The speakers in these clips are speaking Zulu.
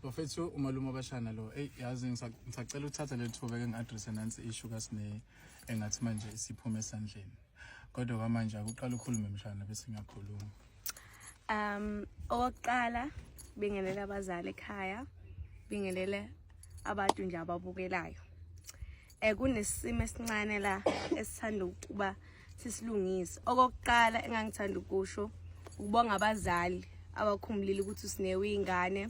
Bafethu umalume abashana lo yazi ngisacela uthatha le thuba ke ngi-address nansi issue kasine engathi manje isiphume esandleni. Kodwa kwamanje akuqala ukhulume mshana bese ngiyakhuluma. Oqala bingelela abazali ekhaya, bingelela abantu nje ababukelayo. Kunesimo esincane la esithanda ukuba sisilungise. Okokuqala engangithanda ukusho ukubonga abazali abakhumulile ukuthi usinewe ingane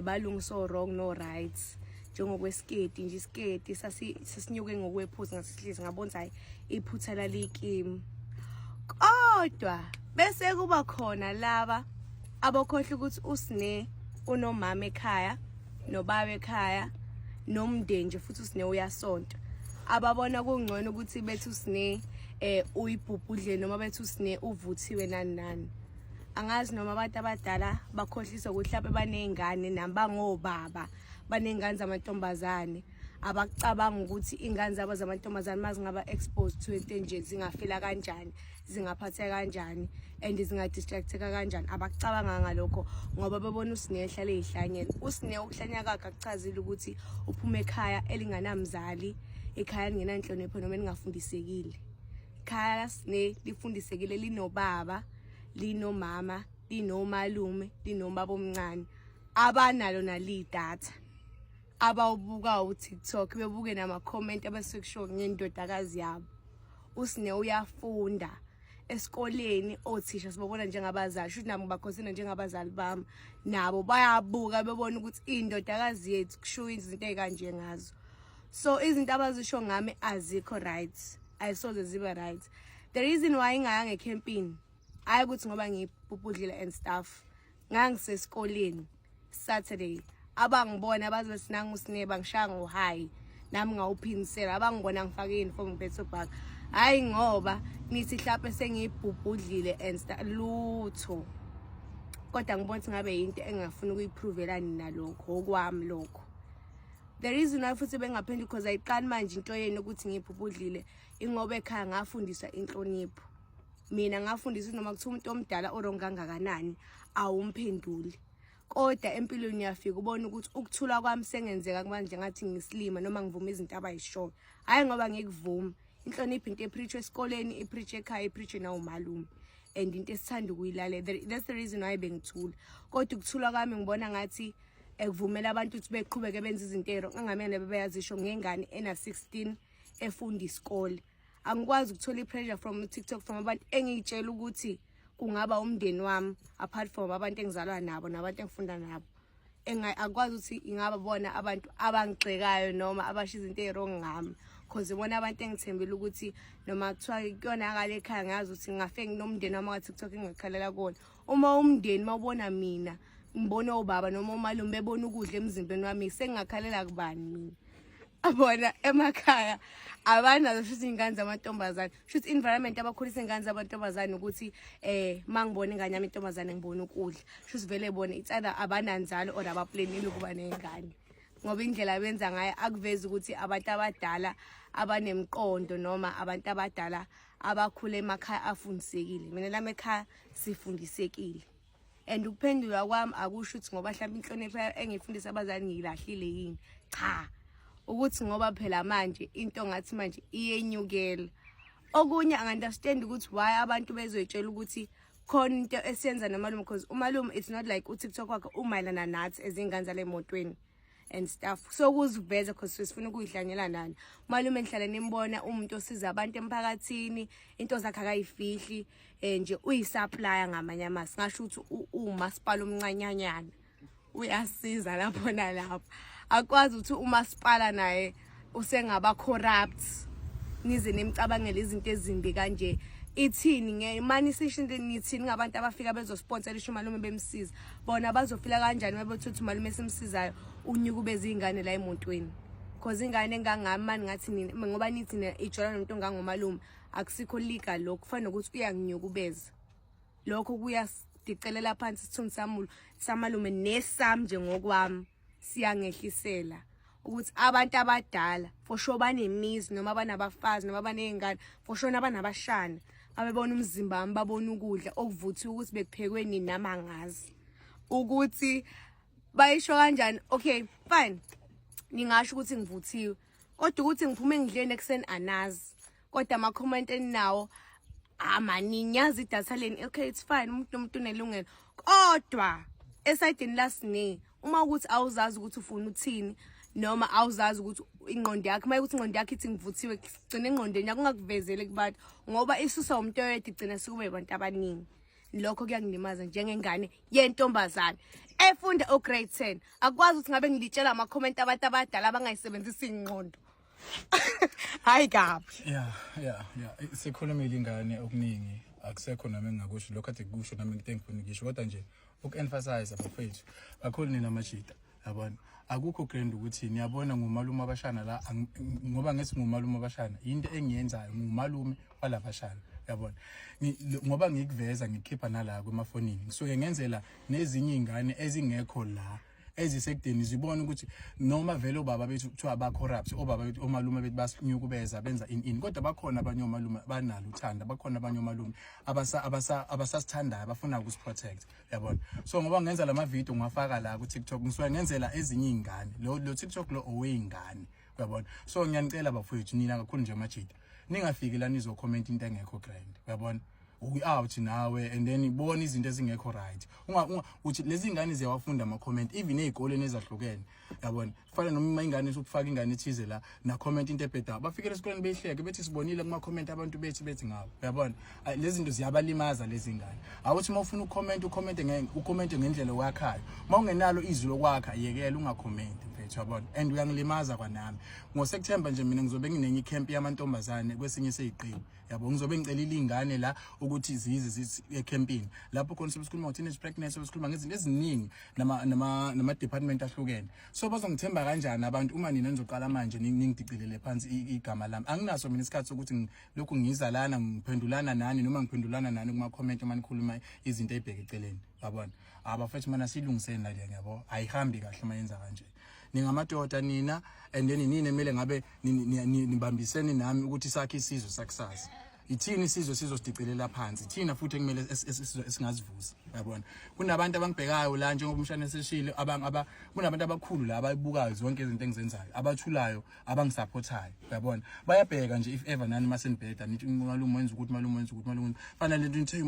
balungisa wrong no rights njengokwesiketi nje isiketi sasinyuke ngokwephuzu ngasihlisi ngabona hayi iphutha lalikimi. Kodwa bese kuba khona laba abakhohle ukuthi usine unomama ekhaya nobaba ekhaya nomndeni nje futhi usine uyasonto ababona kungcono ukuthi bethu usine uyibhubhudle noma bethu usine uvuthiwe nani. Angazi noma abantu abadala bakhohlisa ukuthi laphe banezingane nabangobaba banezingane zamantombazane abakucabanga ukuthi ingane zabo zamantombazane mazingaba exposed to into nje zingafela kanjani zingaphatheka kanjani and zingadistracteka kanjani abakucabanga ngalokho ngoba bebona usine ehlale ezihlanyela usine ukuhlanya kakhe akuchazile ukuthi uphuma ekhaya elinganamzali ekhaya lingenanhlonipho noma lingafundisekile ekhaya sine lifundisekile linobaba linomama linomalume linomama omncane abanalo nalidatha abawubuka uTikTok bebuke nama comment abasekusho ngendodakazi yabo usine uyafunda esikoleni othisha sibabona njengabazali shuthi nabo bakhosina njengabazali bami nabo bayabuka bebona ukuthi indodakazi yethu kusho izinto ezikanje ngazo so izinto abazisho ngami azikho right ayisoze zibe right. The reason why ngayanga ecamping hayi ukuthi ngoba ngibhubhudlile and stuff ngangisesikoleni Saturday abangibona baze sinanga usine bangishaya ngohayi nami ngawuphinisela abangibona ngifake uniform ngiphethe bag hayi ngoba nithi mhlawumbe sengibhubhudlile and lutho kodwa ngibona ukuthi ngabe into engafuni ukuyiprovelani nalokho okwami lokho. The reason why futhi bengaphendula because ayiqani manje into yeni ukuthi ngibhubhudlile ingoba ekhaya ngafundiswa inhlonipho. Mina ngafundiswa noma kuthi umuntu omdala oronga kangakanani awumphenduli kodwa empilweni yafika ubona ukuthi ukuthula kwami sengenzeka manje ngathi ngisilima noma ngivuma izinto abayishoyo hayi ngoba ngikuvuma inhlonipho into epreach esikoleni ipreach ekhaya ipreach na umalume and into esithanda ukuyilalela that's the reason why bengithula kodwa ukuthula kwami ngibona ngathi ekuvumela abantu ukuthi beqhubeke benze izinto engamele bebeyazisho ngengane ena 16 efunda isikole. Angikwazi ukuthola ipressure from TikTok from abantu engiyitshela ukuthi kungaba umndeni wami apart from abantu engizalwa nabo nabantu engifunda nabo akwazi ukuthi ingaba bona abantu abangixekayo noma abasho izinto ezirong ngami because bona abantu engithembile ukuthi noma kuthiwa kuyona ngale ekhaya ngazi ukuthi ngafe nginomndeni wami ka TikTok engikhalela kona uma umndeni mawubona mina ngibona obaba noma umalume bebona ukudla emzimbeni wami sengingakhalela kubani mina abona emakhaya abanazo futhi ingane zamantombazane futhi environment abakhulisa ingane zamantombazane ukuthi mangibona ingane yami intombazane ngibona ukudla futhi vele bona itsada abananzalo or abaplanile ukuba nengane ngoba indlela benza ngayo akuveza ukuthi abantu abadala abanemqondo noma abantu abadala abakhule emakhaya afundisekile. Mina lami ekhaya sifundisekile and ukuphendula kwami akusho ukuthi ngoba mhlawumbe inhlonipho engifundisa abazali ngilahlile yini cha ukuthi ngoba phela manje into ngathi manje iyenyukela okunye angunderstand ukuthi why abantu bezoyitshela ukuthi khona into esiyenza nomalume because umalume it's not like uTikTok wakhe umayelana nathi ezingane zale motweni and stuff so kuziveza because sifuna ukuyihlanyela nani umalume ngihlala nimbona umuntu osiza abantu emphakathini into zakhe akayifihli nje uyisupplier ngamanye amasi ngasho ukuthi umasipala omncanyanyana uyasiza lapho nalapho akwazi ukuthi umasipala naye usengaba corrupt nize nemcabangela izinto ezimbi kanje ithini ngemani session nithini ngabantu abafika bezosponsor isho umalume bemsiza bona bazofila kanjani mabethuthi umalume esimsizayo unyuku bezingane la emontweni because ingane engangamani ngathi nini ngoba nithi ijola nomuntu ongangomalume akusikho legal lokho kufanele ukuthi uyanginyukubeza lokho kuyadicelela phansi isithunzi samalume nesami njengokwami siyangehlisela ukuthi abantu abadala for sure banemizi noma banabafazi noma banezingane for sure nabanabashana abebona umzimba wami babona ukudla okuvuthiwe ukuthi bekuphekwe nini namangazi ukuthi bayisho kanjani? Okay, fine. Ningasho ukuthi ngivuthiwe. Kodwa ukuthi ngiphume ngidleni ekseni anazi. Kodwa ama comment eninawo amaninyazi idatha leni. Okay, it's fine. Umuntu unelungelo. Kodwa esayidini lasine uma ukuthi awuzazi ukuthi ufuna uthini noma awuzazi ukuthi ingqondo yakhe mayikuthi ingqondo yakhe ithi ngivuthiwe gcina engqondweni yakho ungakuvezele kubantu ngoba isusa umuntu oyedwa igcina sekube abantu abaningi. Lokho kuyangilimaza njengengane yentombazane efunda grade 10 akwazi ukuthi ngabe ngilitshela ama comment abantu abadala abangayisebenzisi ingqondo. Hayi kabi. Yeah. Sikhulumile ingane okuningi akusekho nami engakusho lokho ade kusho nami ngithe ngifuna ngisho kodwa nje uku-emphasize abafethu kakhulu nina mashida yabona akukho grand ukuthi niyabona ngumalume abashana la ngoba ngethi ngumalume abashana into engiyenzayo ngumalume walabashana yabona ngoba ngikuveza ngikhipha nala kwemafonini ngisuke ngenzela nezinye ingane ezingekho la ezisekudeni zibona ukuthi noma vele obaba bethu kuthiwa ba corrupt obaba bethu omalume bethu basinyukubeza benza in kodwa bakhona abanye omalume banalo uthanda bakhona abanye omalume abasasithandayo abafuna ukusiprotect yabona so ngoba ngenza lama video ngwafaka la ku TikTok ngisuka ngenzela ezinye ingane lo TikTok lo oweyingane yabona so ngiyanicela bafowethu nina kakhulu nje amajida ningafiki la nizo comment into engekho grand yabona out nawe and then ibona izinto ezingekho right uthi lezi ingane ziyawafunda ama comment even ezikoleni ezahlukene yabona kufanele noma ingane ukufaka ingane ethize la na comment into ebheda bafikele esikoleni beyihleke bethi sibonile kuma comment abantu bethi ngabo yabona lezi zinto ziyabalimaza lezi ingane awuthi mawufuna ucomment ngendlela wakhayo mawungenalo izwi lokwakha yekela ungacomment mfethu yabona and uyangilimaza kwanami ngoSeptember nje mina ngizobe nginenye camp yamantombazane kwesinye seyiqhibi yabo ngizobe ngicelile ingane la ukuthi zize ecampini lapho khona sikhuluma ngo teenage pregnancy sikhuluma ngezinto eziningi nama department ahlukene so bazongithemba kanjani abantu uma nina nizoqala manje ningidicilele phansi igama lami anginaso mina isikhathi sokuthi lokhu ngiza lana ngiphendulana nani noma ngiphendulana nani kuma comment uma nikhuluma izinto ezibheke eceleni yabona abafethu mana silungiseni la ngiyabo ayihambi kahle mayenza kanje ningamadoda nina and then nini emele ngabe nibambisene nami ukuthi sakhe isizwe sakusasa ithini isizwe sizosidicelela phansi thina futhi ekumele esingazivuza yabona kunabantu abangibhekayo la njengoba umshana seshile kunabantu abakhulu la abayibukayo zonke izinto engizenzayo abathulayo abangisupportayo yabona bayabheka nje if ever nani masenibheda nithi umalume wenza ukuthi fanele nithe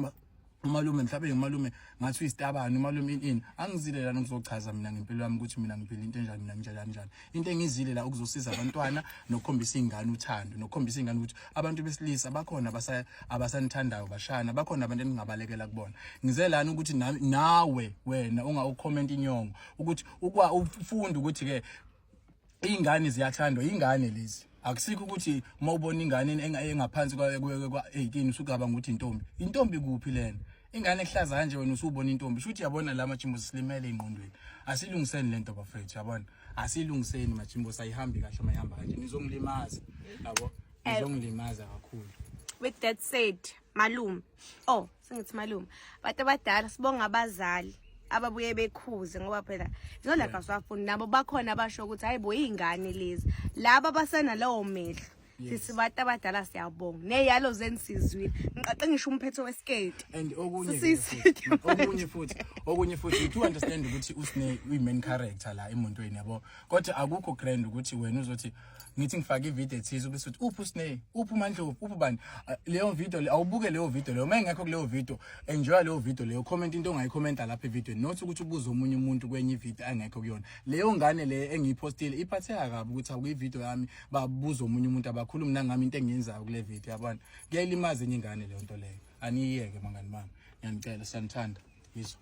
umalume mhlawumbe umalume ngathi isitabani umalume ini angizile la nokuzochaza mina ngempilo yami ukuthi mina ngiphila into enjani mina njalo into engizile la ukuzosiza abantwana nokukhombisa ingane uthando nokukhombisa ingane ukuthi abantu besilisa bakhona abasanithandayo bashana bakhona abantu engingabalekela kubona ngize lana ukuthi nawe wena ungawucomment inyongo ukuthi ufunda ukuthi ke ingane ziyathandwa ingane lezi akusikho ukuthi mawubona ingane engaphansi kwa 18 usukaba ukuthi intombi kuphi lena ingane ehlaza kanje wena usubona intombi shuthi yabona la majimbo silimele ingqondweni asilungiseni lento bafethu yabona asilungiseni majimbo sayihambi kahle mayihamba kanje nizongilimaza yabo nizongilimaza kakhulu. With that said malume singithi malume abantu abadala sibonga abazali ababuye bekhuze ngoba phela izola kaswafuni nabo bakhona abasho ukuthi hayibo ingane lezi laba basena lawo mehlo sisibantu abadala siyabonga neyalo zenisizwile ngiqaqe ngisho umphetho wesiketi and okunye futhi to understand ukuthi usine main character la emontweni yabo kodwa akukho grand ukuthi wena uzothi ngithi ngifake ivideo ethize bese uthi uphu Sne uphu Mandlovu uphu bani leyo video awubuke leyo video leyo mangekho kuleyo video enjoy leyo video leyo comment into ongayikhomenta lapha evideo not ukuthi ubuze omunye umuntu kwenye ivideo angekho kuyona leyo ngane le engiyipostile iphatheka kabi ukuthi akuyi video yami babuza omunye umuntu abakhuluma nangami into engiyenzayo kule video yabona kuyayilimaza enye ingane leyo nto leyo aniyeke mangani mami ngiyanicela siyanithanda yizo.